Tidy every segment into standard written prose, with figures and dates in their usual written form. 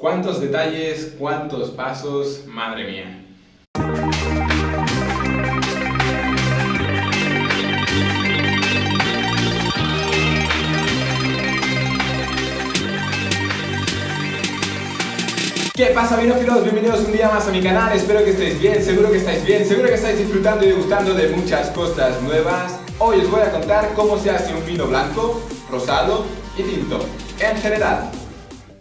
¿Cuántos detalles, cuántos pasos? Madre mía. ¿Qué pasa, vinófilos? Bienvenidos un día más a mi canal, espero que estéis bien, seguro que estáis bien, seguro que estáis disfrutando y degustando de muchas cosas nuevas. Hoy os voy a contar cómo se hace un vino blanco, rosado y tinto, en general.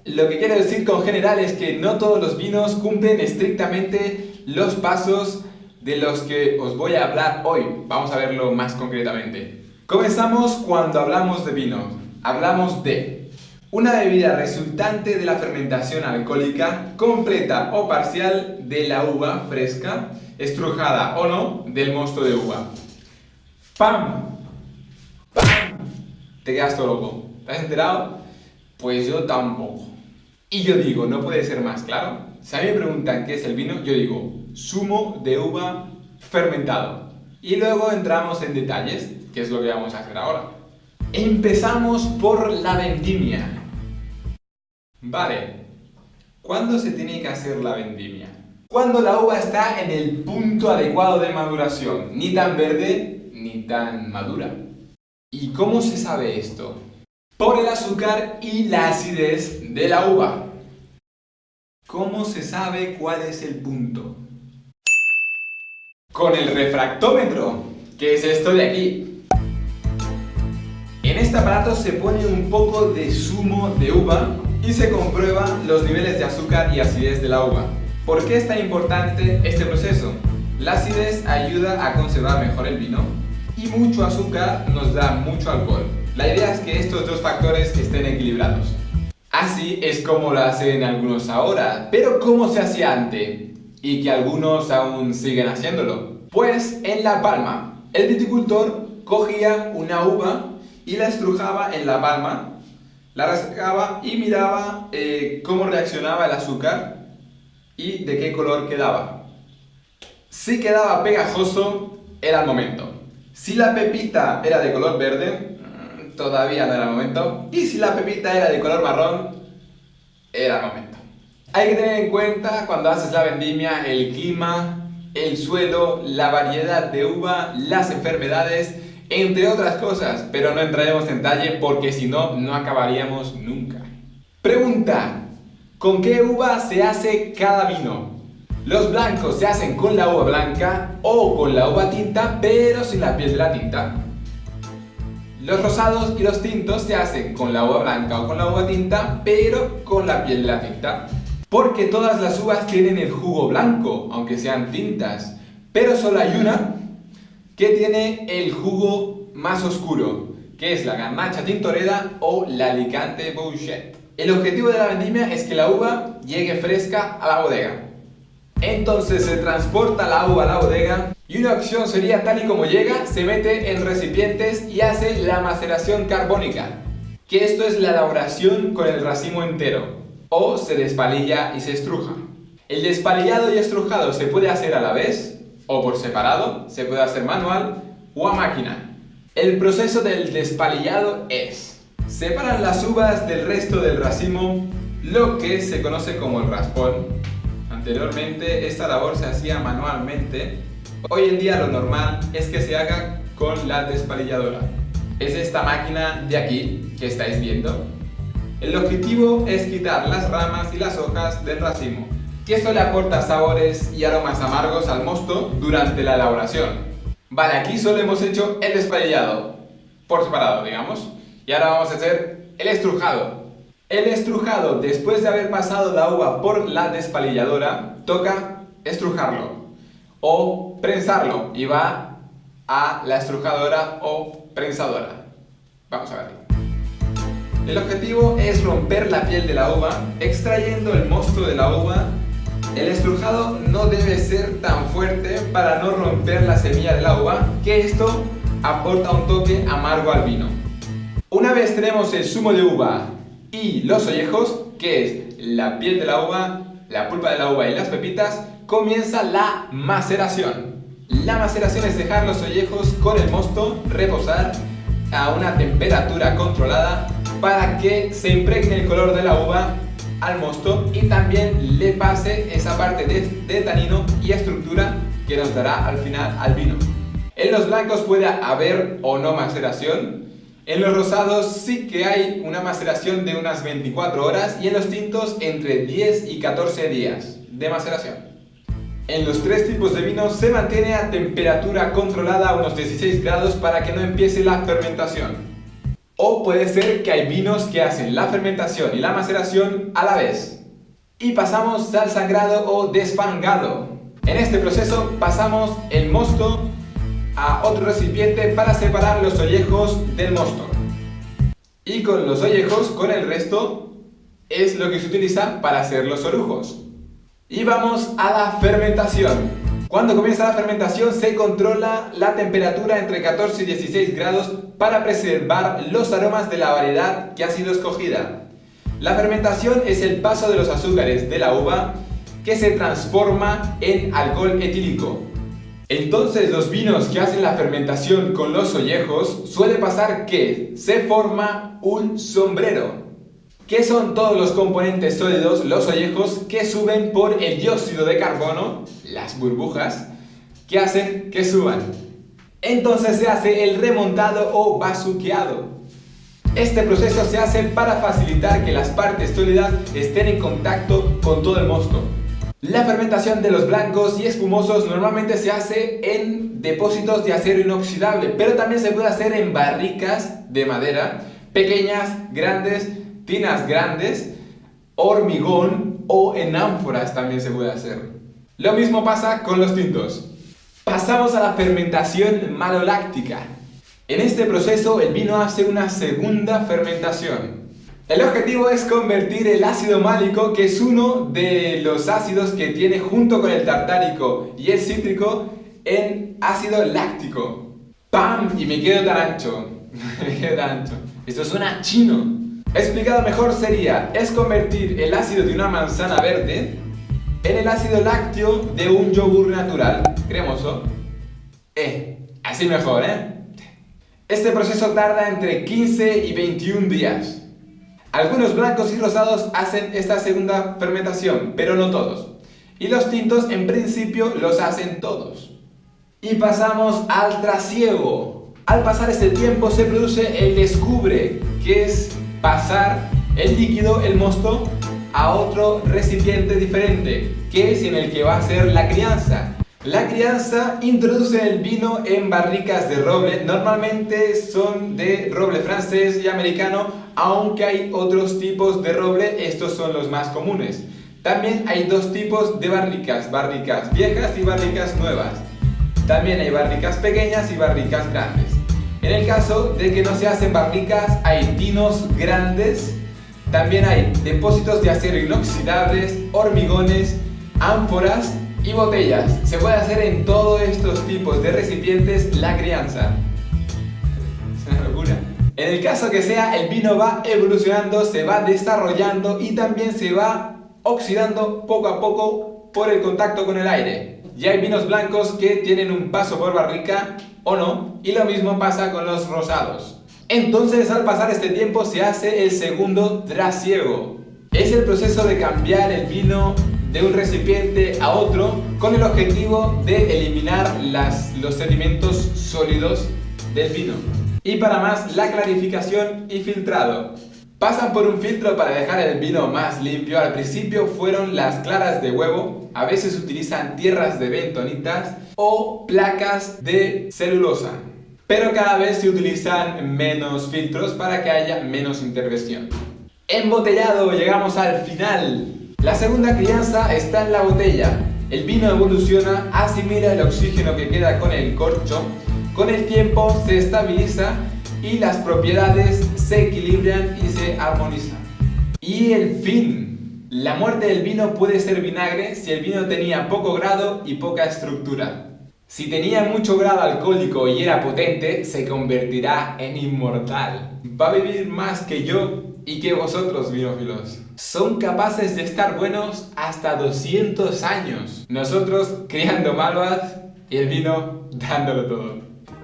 Lo que quiero decir con general es que no todos los vinos cumplen estrictamente los pasos de los que os voy a hablar hoy. Vamos a verlo más concretamente. Comenzamos cuando hablamos de vino. Hablamos de una bebida resultante de la fermentación alcohólica completa o parcial de la uva fresca, estrujada o no del mosto de uva. ¡Pam! ¡Pam! Te quedas todo loco. ¿Te has enterado? Pues yo tampoco. Y yo digo, no puede ser más claro. Si a mí me preguntan qué es el vino, yo digo, zumo de uva fermentado. Y luego entramos en detalles, que es lo que vamos a hacer ahora. Empezamos por la vendimia. Vale, ¿cuándo se tiene que hacer la vendimia? Cuando la uva está en el punto adecuado de maduración, ni tan verde ni tan madura. ¿Y cómo se sabe esto? Por el azúcar y la acidez de la uva. ¿Cómo se sabe cuál es el punto? Con el refractómetro, que es esto de aquí. En este aparato se pone un poco de zumo de uva y se comprueban los niveles de azúcar y acidez de la uva. ¿Por qué es tan importante este proceso? La acidez ayuda a conservar mejor el vino y mucho azúcar nos da mucho alcohol. La idea es que estos dos factores estén equilibrados. Así es como lo hacen algunos ahora, pero ¿cómo se hacía antes? Y que algunos aún siguen haciéndolo. Pues en la palma. El viticultor cogía una uva y la estrujaba en la palma, la rascaba y miraba cómo reaccionaba el azúcar y de qué color quedaba. Si quedaba pegajoso, era el momento. Si la pepita era de color verde, todavía no era el momento. Y si la pepita era de color marrón, era el momento. Hay que tener en cuenta cuando haces la vendimia el clima, el suelo, la variedad de uva, las enfermedades, entre otras cosas, pero no entraremos en detalle porque si no, no acabaríamos nunca. Pregunta: ¿con qué uva se hace cada vino? Los blancos se hacen con la uva blanca o con la uva tinta, pero sin la piel de la tinta. Los rosados y los tintos se hacen con la uva blanca o con la uva tinta, pero con la piel de la tinta. Porque todas las uvas tienen el jugo blanco, aunque sean tintas, pero solo hay una que tiene el jugo más oscuro, que es la Garnacha Tintorera o la Alicante Bouschet. El objetivo de la vendimia es que la uva llegue fresca a la bodega. Entonces se transporta la uva a la bodega y una opción sería, tal y como llega, se mete en recipientes y hace la maceración carbónica, que esto es la elaboración con el racimo entero, o se despalilla y se estruja. El despalillado y estrujado se puede hacer a la vez o por separado, se puede hacer manual o a máquina. El proceso del despalillado es: separan las uvas del resto del racimo, lo que se conoce como el raspón. Anteriormente esta labor se hacía manualmente, hoy en día lo normal es que se haga con la despalilladora. Es esta máquina de aquí que estáis viendo. El objetivo es quitar las ramas y las hojas del racimo, que esto le aporta sabores y aromas amargos al mosto durante la elaboración. Vale, aquí solo hemos hecho el despalillado, por separado, digamos, y ahora vamos a hacer el estrujado. El estrujado, después de haber pasado la uva por la despalilladora, toca estrujarlo o prensarlo y va a la estrujadora o prensadora. Vamos a verlo. El objetivo es romper la piel de la uva, extrayendo el mosto de la uva. El estrujado no debe ser tan fuerte para no romper la semilla de la uva, que esto aporta un toque amargo al vino. Una vez tenemos el zumo de uva y los ollejos, que es la piel de la uva, la pulpa de la uva y las pepitas, comienza la maceración. La maceración es dejar los ollejos con el mosto reposar a una temperatura controlada para que se impregne el color de la uva al mosto y también le pase esa parte de tanino y estructura que nos dará al final al vino. En los blancos puede haber o no maceración. En los rosados sí que hay una maceración de unas 24 horas y en los tintos entre 10 y 14 días de maceración. En los tres tipos de vinos se mantiene a temperatura controlada a unos 16 grados para que no empiece la fermentación. O puede ser que hay vinos que hacen la fermentación y la maceración a la vez. Y pasamos al sangrado o desfangado. En este proceso pasamos el mosto a otro recipiente para separar los ollejos del mosto. Y con los ollejos, con el resto, es lo que se utiliza para hacer los orujos. Y vamos a la fermentación. Cuando comienza la fermentación se controla la temperatura entre 14 y 16 grados para preservar los aromas de la variedad que ha sido escogida. La fermentación es el paso de los azúcares de la uva que se transforma en alcohol etílico. Entonces los vinos que hacen la fermentación con los ollejos suele pasar que se forma un sombrero. ¿Qué son todos los componentes sólidos, los ollejos, que suben por el dióxido de carbono, las burbujas, que hacen que suban? Entonces se hace el remontado o bazuqueado. Este proceso se hace para facilitar que las partes sólidas estén en contacto con todo el mosto. La fermentación de los blancos y espumosos normalmente se hace en depósitos de acero inoxidable, pero también se puede hacer en barricas de madera, pequeñas, grandes, tinas grandes, hormigón o en ánforas también se puede hacer. Lo mismo pasa con los tintos. Pasamos a la fermentación maloláctica. En este proceso el vino hace una segunda fermentación. El objetivo es convertir el ácido málico, que es uno de los ácidos que tiene junto con el tartárico y el cítrico, en ácido láctico. ¡Pam! Y me quedo tan ancho. Me quedo tan ancho. Esto suena chino. Explicado mejor sería, es convertir el ácido de una manzana verde en el ácido lácteo de un yogur natural, cremoso. Así mejor, Este proceso tarda entre 15 y 21 días. Algunos blancos y rosados hacen esta segunda fermentación, pero no todos. Y los tintos en principio los hacen todos. Y pasamos al trasiego. Al pasar este tiempo se produce el descubre, que es pasar el líquido, el mosto, a otro recipiente diferente, que es en el que va a ser la crianza. La crianza introduce el vino en barricas de roble, normalmente son de roble francés y americano, aunque hay otros tipos de roble, estos son los más comunes. También hay dos tipos de barricas viejas y barricas nuevas. También hay barricas pequeñas y barricas grandes. En el caso de que no se hacen barricas, hay tinos grandes, también hay depósitos de acero inoxidables, hormigones, ánforas y botellas. Se puede hacer en todos estos tipos de recipientes la crianza. Es una locura. En el caso que sea, el vino va evolucionando, se va desarrollando y también se va oxidando poco a poco por el contacto con el aire. Ya hay vinos blancos que tienen un paso por barrica o no, y lo mismo pasa con los rosados. Entonces, al pasar este tiempo se hace el segundo trasiego. Es el proceso de cambiar el vino de un recipiente a otro con el objetivo de eliminar los sedimentos sólidos del vino. Y para más, la clarificación y filtrado. Pasan por un filtro para dejar el vino más limpio. Al principio fueron las claras de huevo, a veces utilizan tierras de bentonitas o placas de celulosa. Pero cada vez se utilizan menos filtros para que haya menos intervención. Embotellado, llegamos al final. La segunda crianza está en la botella. El vino evoluciona, asimila el oxígeno que queda con el corcho, con el tiempo se estabiliza y las propiedades se equilibran y se armonizan. Y el fin. La muerte del vino puede ser vinagre si el vino tenía poco grado y poca estructura. Si tenía mucho grado alcohólico y era potente, se convertirá en inmortal. Va a vivir más que yo y que vosotros, vinófilos. Son capaces de estar buenos hasta 200 años. Nosotros criando malvas y el vino dándolo todo.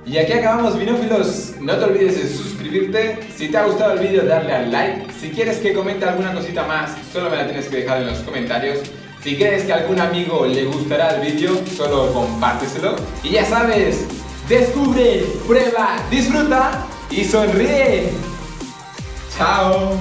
Y aquí acabamos, vinófilos. No te olvides de suscribirte suscribirte. Si te ha gustado el vídeo, darle al like. Si quieres que comente alguna cosita más, solo me la tienes que dejar en los comentarios. Si crees que a algún amigo le gustará el vídeo, solo compárteselo. Y ya sabes, descubre, prueba, disfruta y sonríe. ¡Chao!